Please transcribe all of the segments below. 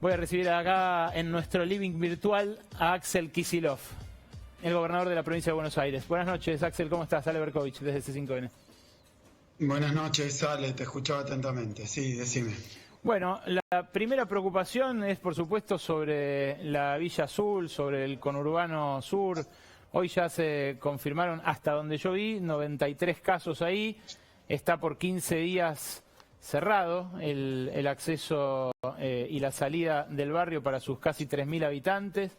Voy a recibir acá en nuestro living virtual a Axel Kicillof, el gobernador de la provincia de Buenos Aires. Buenas noches, Axel, ¿cómo estás? Ale Berkovich, desde C5N. Buenas noches, Ale, te escuchaba atentamente. Sí, decime. Bueno, la primera preocupación es, por supuesto, sobre la Villa Azul, sobre el conurbano sur. Hoy ya se confirmaron, hasta donde yo vi, 93 casos ahí. Está por 15 días cerrado el acceso y la salida del barrio para sus casi 3.000 habitantes.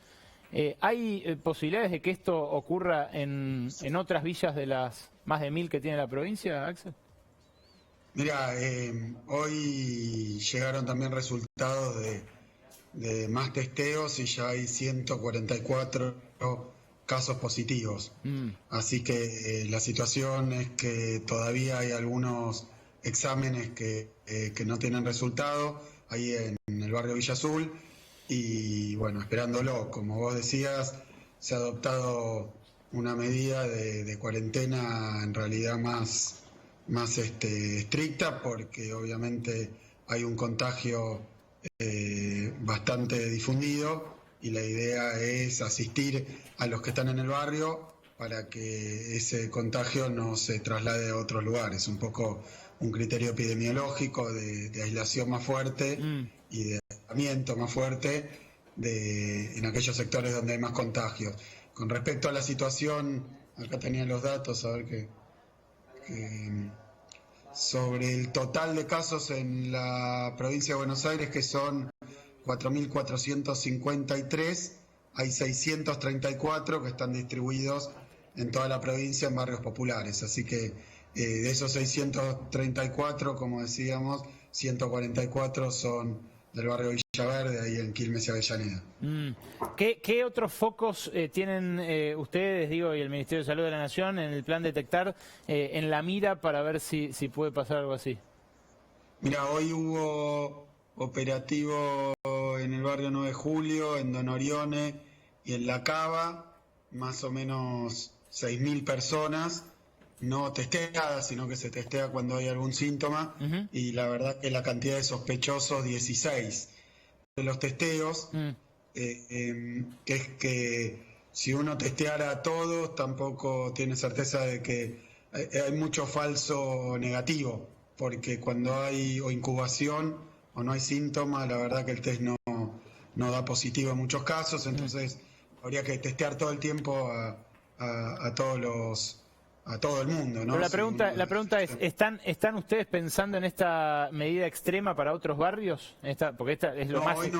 ¿Hay posibilidades de que esto ocurra en otras villas de las más de 1.000 que tiene la provincia, Axel? Mira, hoy llegaron también resultados de más testeos y ya hay 144 casos positivos. Así que la situación es que todavía hay algunos exámenes que no tienen resultado ahí en el barrio Villa Azul y bueno, esperándolo. Como vos decías, se ha adoptado una medida de cuarentena en realidad más estricta, porque obviamente hay un contagio bastante difundido y la idea es asistir a los que están en el barrio para que ese contagio no se traslade a otros lugares. Un poco un criterio epidemiológico de aislación más fuerte y de aislamiento más fuerte en aquellos sectores donde hay más contagios. Con respecto a la situación, acá tenía los datos, a ver qué... sobre el total de casos en la provincia de Buenos Aires, que son 4.453, hay 634 que están distribuidos en toda la provincia en barrios populares. Así que de esos 634, como decíamos, 144 son del barrio Villaverde, ahí en Quilmes y Avellaneda. ¿Qué otros focos tienen ustedes, y el Ministerio de Salud de la Nación en el plan detectar en la mira para ver si puede pasar algo así? Mira, hoy hubo operativo en el barrio 9 de Julio, en Don Orione y en La Cava, más o menos 6.000 personas, no testeadas, sino que se testea cuando hay algún síntoma, y la verdad que la cantidad de sospechosos, 16. De los testeos, que es que si uno testeara a todos, tampoco tiene certeza de que hay mucho falso negativo, porque cuando hay o incubación o no hay síntomas, la verdad que el test no da positivo en muchos casos, entonces habría que testear todo el tiempo a todo el mundo, ¿no? Pero la pregunta es, ¿están ustedes pensando en esta medida extrema para otros barrios? Porque esta es lo más... Hoy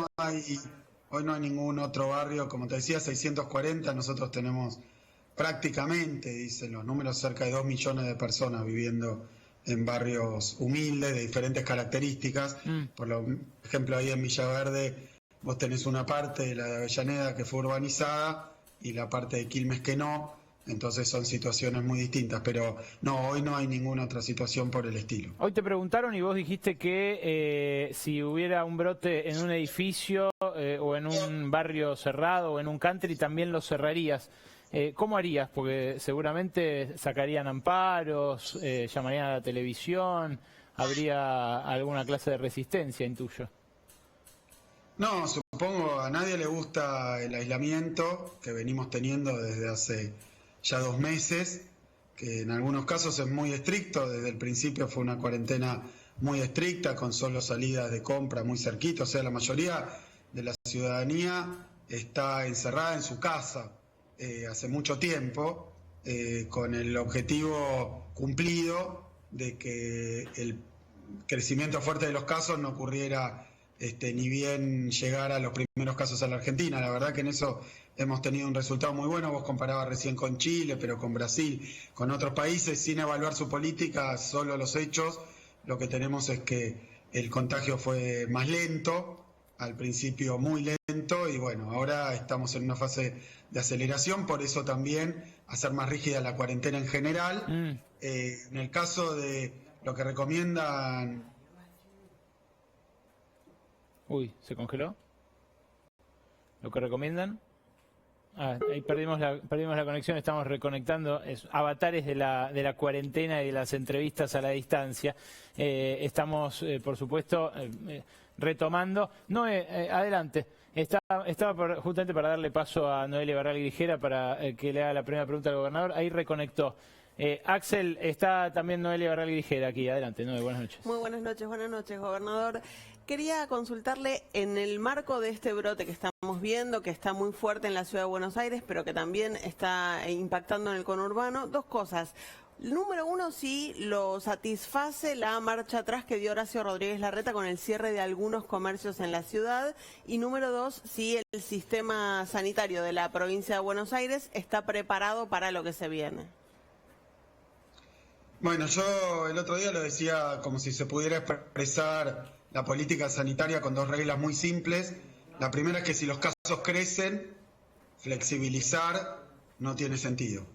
no hay ningún otro barrio, como te decía, 640, nosotros tenemos prácticamente, dicen los números, cerca de 2 millones de personas viviendo en barrios humildes, de diferentes características. Por ejemplo, ahí en Villaverde vos tenés una parte de la de Avellaneda que fue urbanizada y la parte de Quilmes que no. Entonces son situaciones muy distintas, pero no, hoy no hay ninguna otra situación por el estilo. Hoy te preguntaron y vos dijiste que si hubiera un brote en un edificio o en un barrio cerrado o en un country, también lo cerrarías. ¿Cómo harías? Porque seguramente sacarían amparos, llamarían a la televisión, habría alguna clase de resistencia, intuyo. No, supongo a nadie le gusta el aislamiento que venimos teniendo desde hace ya 2 meses, que en algunos casos es muy estricto. Desde el principio fue una cuarentena muy estricta, con solo salidas de compra muy cerquita. O sea, la mayoría de la ciudadanía está encerrada en su casa hace mucho tiempo, con el objetivo cumplido de que el crecimiento fuerte de los casos no ocurriera ni bien llegar a los primeros casos a la Argentina. La verdad que en eso hemos tenido un resultado muy bueno. Vos comparabas recién con Chile, pero con Brasil, con otros países, sin evaluar su política, solo los hechos. Lo que tenemos es que el contagio fue más lento, al principio muy lento, y bueno, ahora estamos en una fase de aceleración, por eso también hacer más rígida la cuarentena en general. En el caso de lo que recomiendan... Uy, ¿se congeló? ¿Lo que recomiendan? Ahí perdimos la conexión, estamos reconectando avatares de la cuarentena y de las entrevistas a la distancia. Estamos, por supuesto, retomando. Noé, adelante. Estaba justamente para darle paso a Noelia Barral Grijera para que le haga la primera pregunta al gobernador. Ahí reconectó. Axel, está también Noelia Barral Grijera aquí. Adelante, Noé, buenas noches. Muy buenas noches, gobernador. Quería consultarle, en el marco de este brote que estamos viendo, que está muy fuerte en la ciudad de Buenos Aires, pero que también está impactando en el conurbano, dos cosas. Número uno, si lo satisface la marcha atrás que dio Horacio Rodríguez Larreta con el cierre de algunos comercios en la ciudad. Y número dos, si el sistema sanitario de la provincia de Buenos Aires está preparado para lo que se viene. Bueno, yo el otro día lo decía como si se pudiera expresar la política sanitaria con dos reglas muy simples. La primera es que si los casos crecen, flexibilizar no tiene sentido.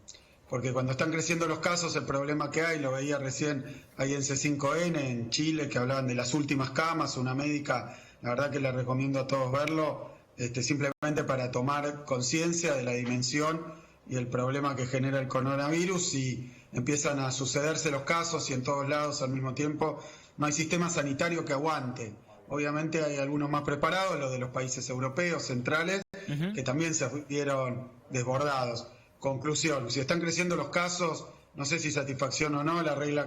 Porque cuando están creciendo los casos, el problema que hay, lo veía recién ahí en C5N, en Chile, que hablaban de las últimas camas, una médica, la verdad que les recomiendo a todos verlo, simplemente para tomar conciencia de la dimensión y el problema que genera el coronavirus, y empiezan a sucederse los casos y en todos lados al mismo tiempo, no hay sistema sanitario que aguante. Obviamente hay algunos más preparados, los de los países europeos, centrales, que también se vieron desbordados. Conclusión, si están creciendo los casos, no sé si satisfacción o no, la regla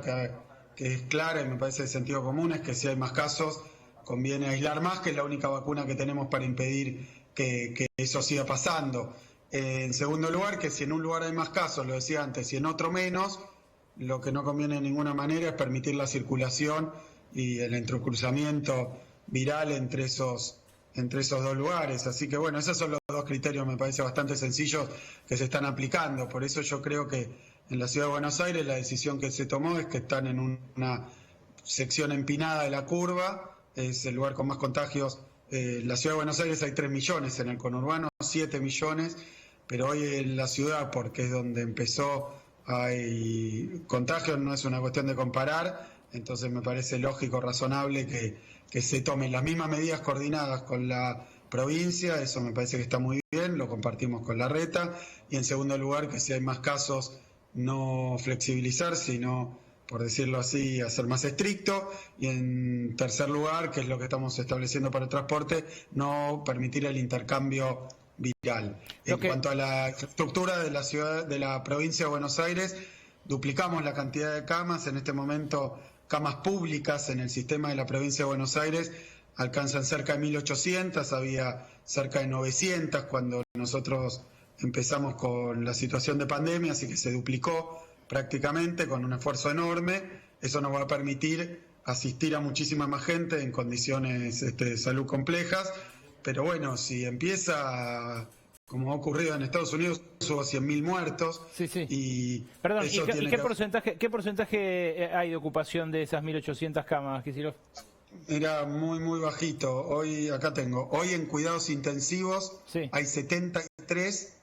que es clara y me parece de sentido común es que si hay más casos, conviene aislar más, que es la única vacuna que tenemos para impedir que eso siga pasando. En segundo lugar, que si en un lugar hay más casos, lo decía antes, y en otro menos, lo que no conviene de ninguna manera es permitir la circulación y el entrecruzamiento viral entre esos dos lugares. Así que bueno, esos son los dos criterios, me parece bastante sencillos, que se están aplicando. Por eso yo creo que en la Ciudad de Buenos Aires la decisión que se tomó es que están en una sección empinada de la curva, es el lugar con más contagios. En la Ciudad de Buenos Aires hay 3 millones, en el conurbano 7 millones, pero hoy en la ciudad, porque es donde empezó, hay contagios, no es una cuestión de comparar, entonces me parece lógico, razonable que se tomen las mismas medidas coordinadas con la provincia. Eso me parece que está muy bien, lo compartimos con Larreta. Y en segundo lugar, que si hay más casos, no flexibilizar, sino, por decirlo así, hacer más estricto. Y en tercer lugar, que es lo que estamos estableciendo para el transporte, no permitir el intercambio viral. En cuanto a la estructura de la ciudad, de la provincia de Buenos Aires, duplicamos la cantidad de camas. En este momento, camas públicas en el sistema de la provincia de Buenos Aires alcanzan cerca de 1.800, había cerca de 900 cuando nosotros empezamos con la situación de pandemia, así que se duplicó prácticamente con un esfuerzo enorme. Eso nos va a permitir asistir a muchísima más gente en condiciones de salud complejas, pero bueno, si empieza, como ha ocurrido en Estados Unidos, hubo 100.000 muertos. Sí. Y perdón, ¿y qué porcentaje hay de ocupación de esas 1.800 camas, Kicillof? Era muy bajito. Hoy en cuidados intensivos hay 73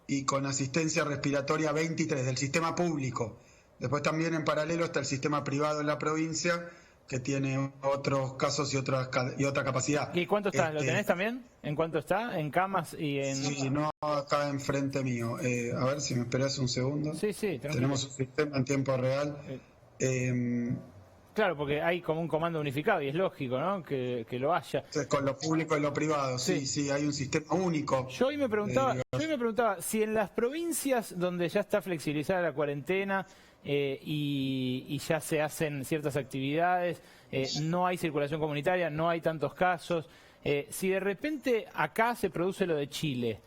y con asistencia respiratoria 23 del sistema público. Después también en paralelo está el sistema privado en la provincia, que tiene otros casos y otra capacidad. ¿Y cuánto está? ¿Lo tenés también? ¿En cuánto está? ¿En camas y en...? Sí, no, acá enfrente mío. A ver si me esperas un segundo. Sí, tranquilo. Tenemos un sistema en tiempo real. Claro, porque hay como un comando unificado y es lógico, ¿no? Que lo haya. Con lo público y lo privado, sí, hay un sistema único. Yo hoy me preguntaba si en las provincias donde ya está flexibilizada la cuarentena y ya se hacen ciertas actividades, no hay circulación comunitaria, no hay tantos casos, si de repente acá se produce lo de Chile,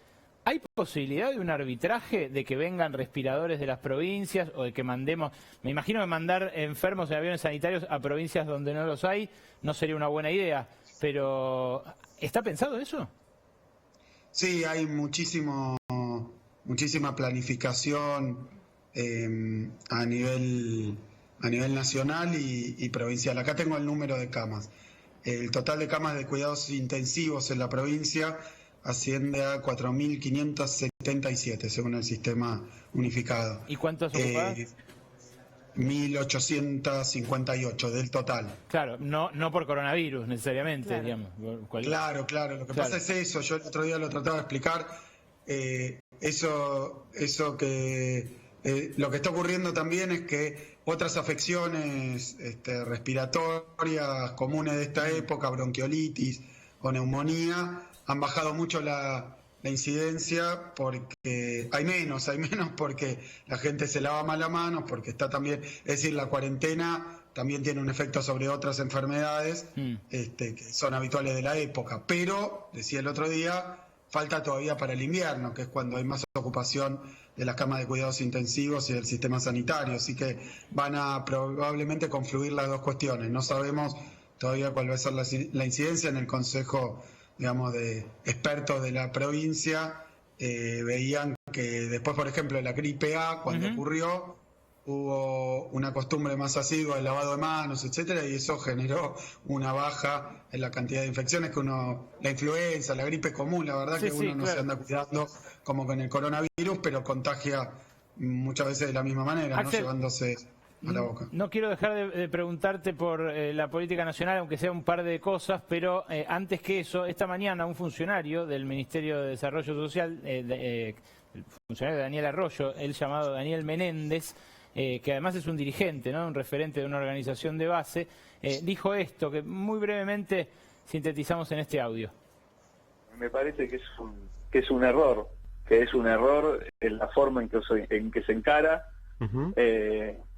¿hay posibilidad de un arbitraje de que vengan respiradores de las provincias o de que mandemos, me imagino que mandar enfermos en aviones sanitarios a provincias donde no los hay no sería una buena idea, pero ¿está pensado eso? Sí, hay muchísima planificación a nivel nacional y provincial. Acá tengo el número de camas. El total de camas de cuidados intensivos en la provincia asciende a 4.577, según el sistema unificado. ¿Y cuántos ocupadas? 1.858 del total. Claro, no por coronavirus necesariamente, claro. Digamos. Claro. Lo que pasa es eso. Yo el otro día lo trataba de explicar. Eso que lo que está ocurriendo también es que otras afecciones respiratorias comunes de esta época, bronquiolitis o neumonía, han bajado mucho la incidencia porque hay menos porque la gente se lava más las manos, porque está también, es decir, la cuarentena también tiene un efecto sobre otras enfermedades que son habituales de la época, pero, decía el otro día, falta todavía para el invierno, que es cuando hay más ocupación de las camas de cuidados intensivos y del sistema sanitario, así que van a probablemente confluir las dos cuestiones. No sabemos todavía cuál va a ser la incidencia. En el Consejo, digamos, de expertos de la provincia veían que después, por ejemplo, de la gripe A, cuando ocurrió, hubo una costumbre más asidua del lavado de manos, etcétera, y eso generó una baja en la cantidad de infecciones que la influenza, la gripe común, la verdad que uno no se anda cuidando como con el coronavirus, pero contagia muchas veces de la misma manera, Axel, ¿no? Llevándose a la boca. No quiero dejar de preguntarte por la política nacional, aunque sea un par de cosas, pero antes que eso, esta mañana un funcionario del Ministerio de Desarrollo Social, el funcionario Daniel Arroyo, el llamado Daniel Menéndez, que además es un dirigente, ¿no?, un referente de una organización de base, dijo esto, que muy brevemente sintetizamos en este audio. Me parece que es un error, en la forma en que se encara.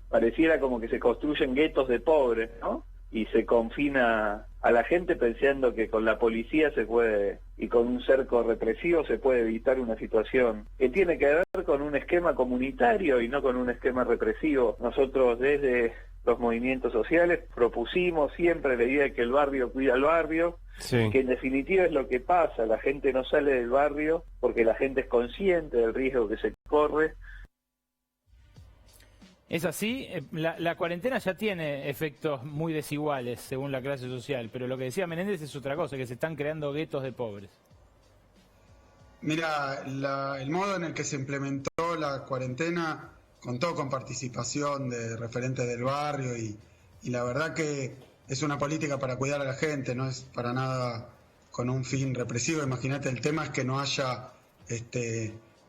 Pareciera como que se construyen guetos de pobres, ¿no? Y se confina a la gente pensando que con la policía se puede, y con un cerco represivo se puede evitar una situación que tiene que ver con un esquema comunitario y no con un esquema represivo. Nosotros desde los movimientos sociales propusimos siempre la idea de que el barrio cuida al barrio, que en definitiva es lo que pasa, la gente no sale del barrio porque la gente es consciente del riesgo que se corre. Es así, la cuarentena ya tiene efectos muy desiguales según la clase social, pero lo que decía Menéndez es otra cosa, que se están creando guetos de pobres. Mira, el modo en el que se implementó la cuarentena contó con participación de referentes del barrio y la verdad que es una política para cuidar a la gente, no es para nada con un fin represivo. Imagínate, el tema es que no haya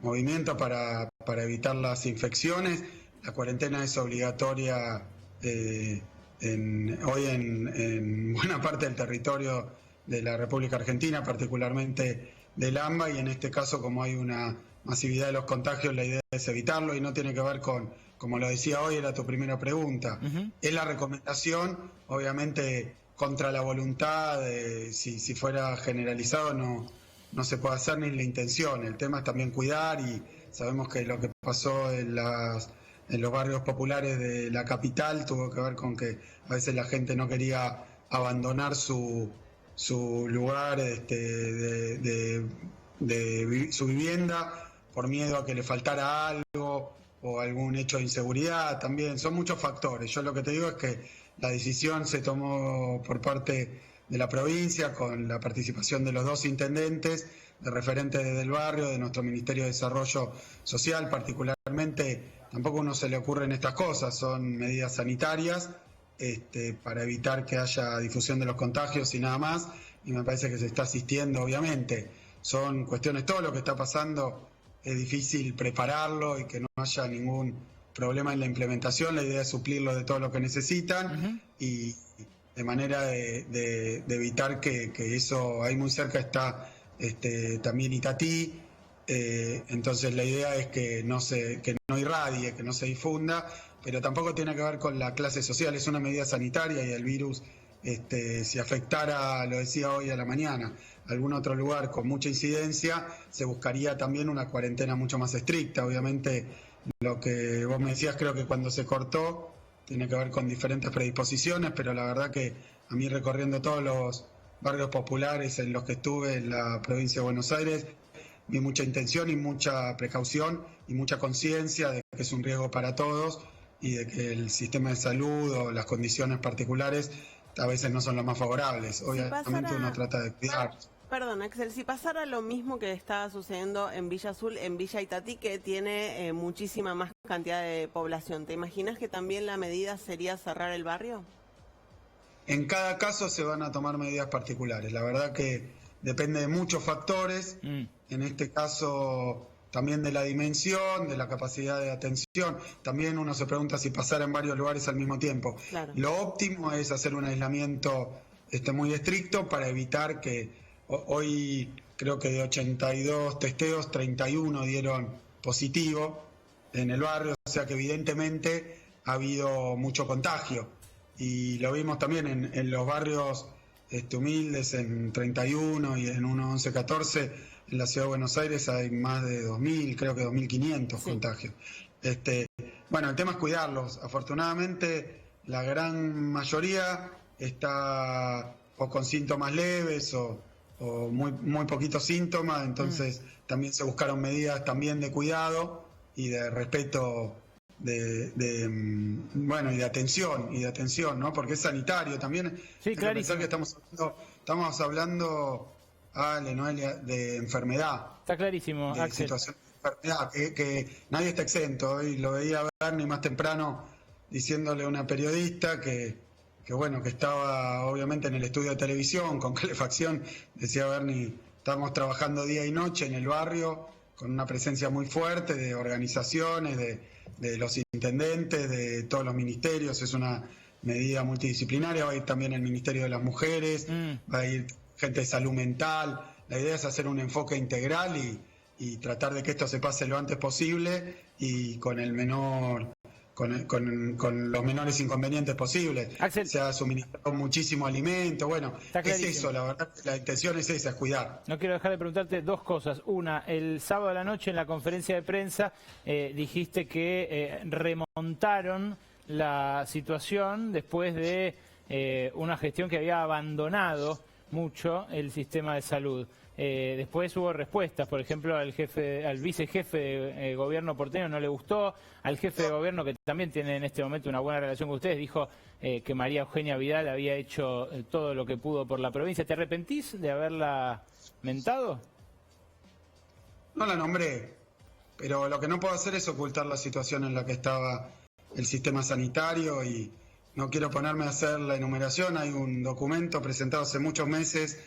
movimiento para evitar las infecciones. La cuarentena es obligatoria hoy en buena parte del territorio de la República Argentina, particularmente del AMBA, y en este caso, como hay una masividad de los contagios, la idea es evitarlo y no tiene que ver con, como lo decía hoy, era tu primera pregunta. Es la recomendación, obviamente contra la voluntad, si fuera generalizado no se puede hacer ni la intención. El tema es también cuidar, y sabemos que lo que pasó en los barrios populares de la capital tuvo que ver con que a veces la gente no quería abandonar su lugar su vivienda por miedo a que le faltara algo o algún hecho de inseguridad. También son muchos factores. Yo lo que te digo es que la decisión se tomó por parte de la provincia con la participación de los dos intendentes, de referentes del barrio, de nuestro Ministerio de Desarrollo Social particularmente. Tampoco a uno se le ocurren estas cosas, son medidas sanitarias para evitar que haya difusión de los contagios y nada más, y me parece que se está asistiendo, obviamente. Son cuestiones, todo lo que está pasando es difícil prepararlo y que no haya ningún problema en la implementación. La idea es suplirlo de todo lo que necesitan y de manera de evitar que eso, ahí muy cerca está también Itatí. Entonces la idea es que no irradie, que no se difunda, pero tampoco tiene que ver con la clase social, es una medida sanitaria y el virus, si afectara, lo decía hoy a la mañana, algún otro lugar con mucha incidencia, se buscaría también una cuarentena mucho más estricta. Obviamente lo que vos me decías, creo que cuando se cortó tiene que ver con diferentes predisposiciones, pero la verdad que a mí, recorriendo todos los barrios populares en los que estuve en la provincia de Buenos Aires, vi mucha intención y mucha precaución y mucha conciencia de que es un riesgo para todos y de que el sistema de salud o las condiciones particulares a veces no son las más favorables. Obviamente uno trata de cuidar. Perdón, Axel, si pasara lo mismo que está sucediendo en Villa Azul, en Villa Itatí, que tiene muchísima más cantidad de población, ¿te imaginas que también la medida sería cerrar el barrio? En cada caso se van a tomar medidas particulares. La verdad que depende de muchos factores. En este caso, también de la dimensión, de la capacidad de atención. También uno se pregunta si pasar en varios lugares al mismo tiempo. Claro. Lo óptimo es hacer un aislamiento muy estricto para evitar que hoy creo que de 82 testeos, 31 dieron positivo en el barrio, o sea que evidentemente ha habido mucho contagio. Y lo vimos también en los barrios humildes, en 31 y en 1114, en la Ciudad de Buenos Aires hay más de 2.000, creo que 2.500 contagios. Bueno, el tema es cuidarlos. Afortunadamente, la gran mayoría está o con síntomas leves o muy poquitos síntomas, entonces también se buscaron medidas también de cuidado y de respeto bueno, y de atención, ¿no? Porque es sanitario también. Sí, hay que pensar que estamos hablando, Ale, Noelia, de enfermedad. Está clarísimo, de Axel. situación de enfermedad, que nadie está exento. Hoy lo veía a Bernie más temprano diciéndole a una periodista que bueno, que estaba obviamente en el estudio de televisión con calefacción. Decía Bernie, estamos trabajando día y noche en el barrio con una presencia muy fuerte de organizaciones, de los intendentes, de todos los ministerios. Es una medida multidisciplinaria. Va a ir también el Ministerio de las Mujeres, va a ir gente de salud mental. La idea es hacer un enfoque integral y tratar de que esto se pase lo antes posible y con el menor, con los menores inconvenientes posibles. Axel, se ha suministrado muchísimo alimento. Bueno, es eso, la verdad, la intención es esa, es cuidar. No quiero dejar de preguntarte dos cosas. Una, el sábado a la noche en la conferencia de prensa dijiste que remontaron la situación después de una gestión que había abandonado mucho el sistema de salud. Después hubo respuestas, por ejemplo, al vicejefe de gobierno porteño no le gustó, al jefe de gobierno, que también tiene en este momento una buena relación con ustedes, dijo que María Eugenia Vidal había hecho todo lo que pudo por la provincia. ¿Te arrepentís de haberla mentado? No la nombré, pero lo que no puedo hacer es ocultar la situación en la que estaba el sistema sanitario y no quiero ponerme a hacer la enumeración. Hay un documento presentado hace muchos meses,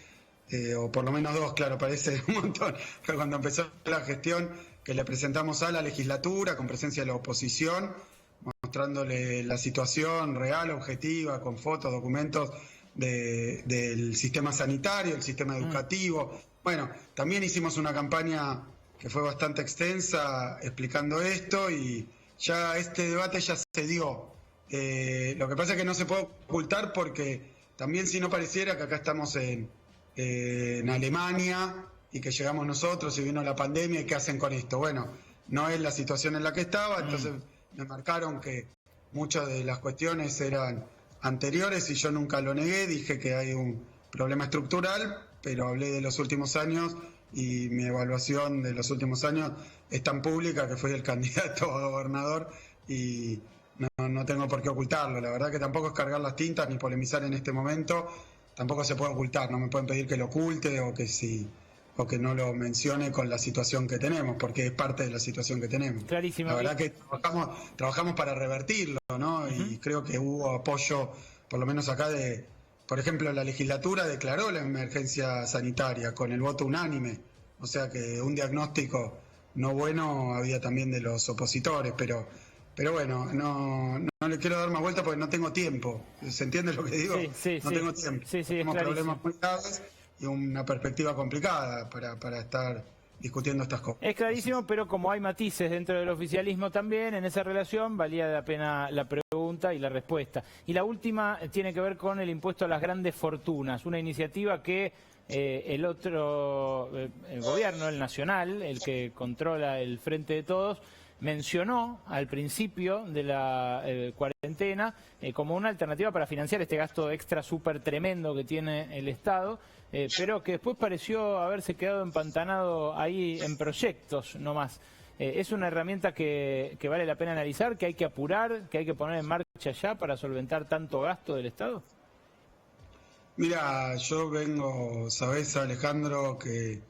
o por lo menos dos, claro, parece un montón, pero cuando empezó la gestión, que le presentamos a la legislatura con presencia de la oposición, mostrándole la situación real, objetiva, con fotos, documentos del sistema sanitario, el sistema educativo. Bueno, también hicimos una campaña que fue bastante extensa explicando esto y ya este debate ya se dio. Lo que pasa es que no se puede ocultar porque también si no pareciera que acá estamos en Alemania y que llegamos nosotros y vino la pandemia y qué hacen con esto. Bueno, no es la situación en la que estaba, entonces me marcaron que muchas de las cuestiones eran anteriores y yo nunca lo negué, dije que hay un problema estructural, pero hablé de los últimos años y mi evaluación de los últimos años es tan pública que fui el candidato a gobernador y no tengo por qué ocultarlo. La verdad que tampoco es cargar las tintas ni polemizar en este momento. Tampoco se puede ocultar, no me pueden pedir que lo oculte o que no lo mencione con la situación que tenemos, porque es parte de la situación que tenemos. Clarísimo. La verdad que trabajamos para revertirlo, ¿no? Y creo que hubo apoyo, por lo menos acá, por ejemplo, la legislatura declaró la emergencia sanitaria con el voto unánime, o sea que un diagnóstico no bueno había también de los opositores, pero bueno, no le quiero dar más vuelta porque no tengo tiempo. ¿Se entiende lo que digo? Sí, no tengo tiempo. Tenemos problemas muy graves y una perspectiva complicada para estar discutiendo estas cosas. Es clarísimo, pero como hay matices dentro del oficialismo también, en esa relación valía la pena la pregunta y la respuesta. Y la última tiene que ver con el impuesto a las grandes fortunas, una iniciativa que el gobierno, el nacional, el que controla el Frente de Todos, mencionó al principio de la cuarentena como una alternativa para financiar este gasto extra súper tremendo que tiene el Estado, pero que después pareció haberse quedado empantanado ahí en proyectos nomás. ¿Es una herramienta que vale la pena analizar, que hay que apurar, que hay que poner en marcha ya para solventar tanto gasto del Estado? Mira, yo vengo, sabés, Alejandro, que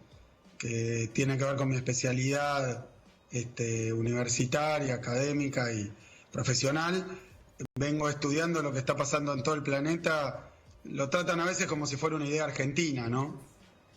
tiene que ver con mi especialidad universitaria, académica y profesional. Vengo estudiando lo que está pasando en todo el planeta. Lo tratan a veces como si fuera una idea argentina, ¿no?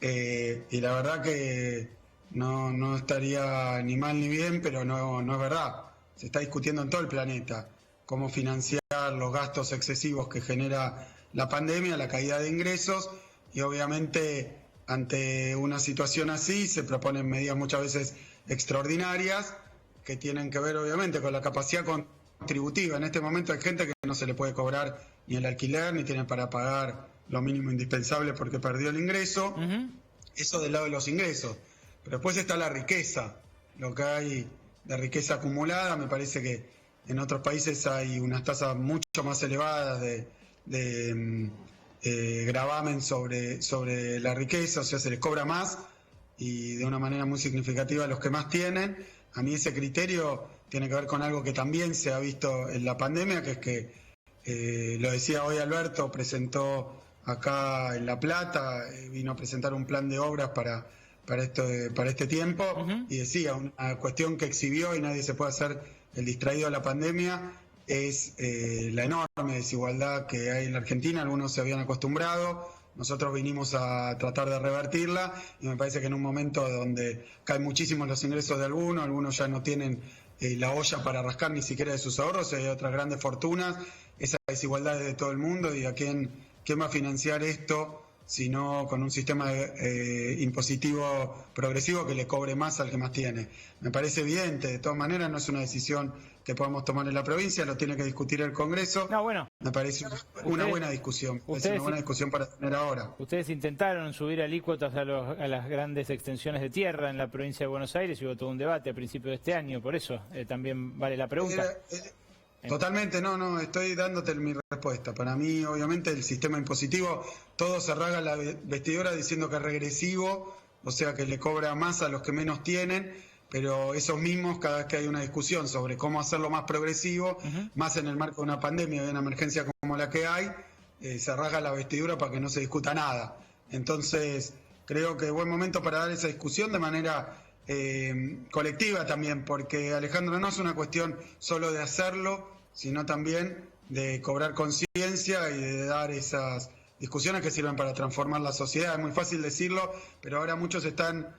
Y la verdad que no estaría ni mal ni bien, pero no es verdad. Se está discutiendo en todo el planeta cómo financiar los gastos excesivos que genera la pandemia, la caída de ingresos, y obviamente ante una situación así se proponen medidas muchas veces extraordinarias que tienen que ver obviamente con la capacidad contributiva. En este momento hay gente que no se le puede cobrar ni el alquiler, ni tiene para pagar lo mínimo indispensable porque perdió el ingreso. Eso del lado de los ingresos. Pero después está la riqueza, lo que hay de riqueza acumulada. Me parece que en otros países hay unas tasas mucho más elevadas de gravamen sobre la riqueza, o sea, se les cobra más y de una manera muy significativa a los que más tienen. A mí ese criterio tiene que ver con algo que también se ha visto en la pandemia, que es que, lo decía hoy Alberto, presentó acá en La Plata, vino a presentar un plan de obras para este tiempo, y decía, una cuestión que exhibió y nadie se puede hacer el distraído de la pandemia, es la enorme desigualdad que hay en la Argentina. Algunos se habían acostumbrado, nosotros vinimos a tratar de revertirla, y me parece que en un momento donde caen muchísimos los ingresos de algunos ya no tienen la olla para rascar ni siquiera de sus ahorros, y hay otras grandes fortunas, esa desigualdad es de todo el mundo, y a quién va a financiar esto sino con un sistema impositivo progresivo que le cobre más al que más tiene. Me parece evidente, de todas maneras no es una decisión que podamos tomar en la provincia, lo tiene que discutir el Congreso. No, bueno. Me parece una buena discusión, es una buena discusión para tener ahora. Ustedes intentaron subir alícuotas a las grandes extensiones de tierra en la provincia de Buenos Aires y hubo todo un debate a principios de este año, por eso también vale la pregunta. Totalmente, no, estoy dándote mi respuesta. Para mí, obviamente, el sistema impositivo, todo se rasga la vestidura diciendo que es regresivo, o sea que le cobra más a los que menos tienen, pero esos mismos, cada vez que hay una discusión sobre cómo hacerlo más progresivo, más en el marco de una pandemia y de una emergencia como la que hay, se rasga la vestidura para que no se discuta nada. Entonces, creo que es buen momento para dar esa discusión de manera colectiva también, porque, Alejandro, no es una cuestión solo de hacerlo, sino también de cobrar conciencia y de dar esas discusiones que sirven para transformar la sociedad. Es muy fácil decirlo, pero ahora muchos están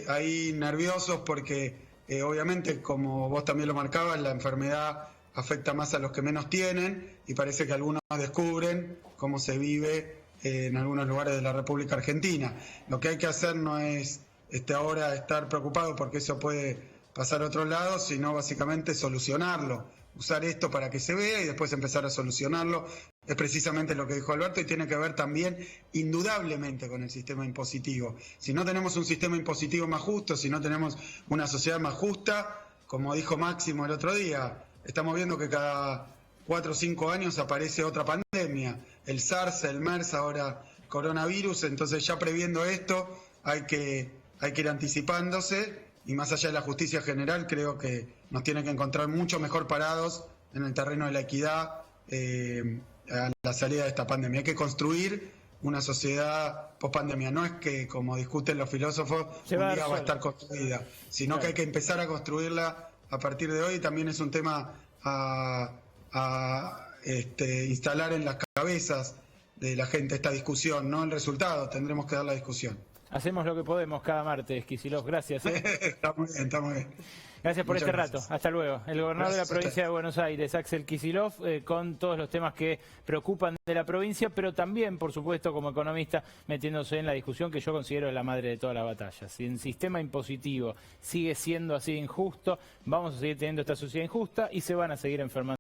ahí nerviosos porque obviamente, como vos también lo marcabas, la enfermedad afecta más a los que menos tienen, y parece que algunos descubren cómo se vive en algunos lugares de la República Argentina. Lo que hay que hacer no es ahora estar preocupado porque eso puede pasar a otro lado, sino básicamente solucionarlo, usar esto para que se vea y después empezar a solucionarlo. Es precisamente lo que dijo Alberto, y tiene que ver también indudablemente con el sistema impositivo. Si no tenemos un sistema impositivo más justo, si no tenemos una sociedad más justa, como dijo Máximo el otro día, estamos viendo que cada 4 o 5 años aparece otra pandemia, el SARS, el MERS, ahora coronavirus. Entonces, ya previendo esto, hay que ir anticipándose, y más allá de la justicia general, creo que nos tiene que encontrar mucho mejor parados en el terreno de la equidad a la salida de esta pandemia. Hay que construir una sociedad post-pandemia. No es que, como discuten los filósofos, un día va a estar construida, sino que hay que empezar a construirla a partir de hoy. También es un tema a instalar en las cabezas de la gente esta discusión, no el resultado. Tendremos que dar la discusión. Hacemos lo que podemos cada martes, Kicillof. Gracias. Está muy bien. Gracias por Muchas este gracias. rato. Hasta luego. El gobernador de la provincia de Buenos Aires, Axel Kicillof, con todos los temas que preocupan de la provincia, pero también, por supuesto, como economista, metiéndose en la discusión que yo considero la madre de todas las batallas. Si el sistema impositivo sigue siendo así injusto, vamos a seguir teniendo esta sociedad injusta y se van a seguir enfermando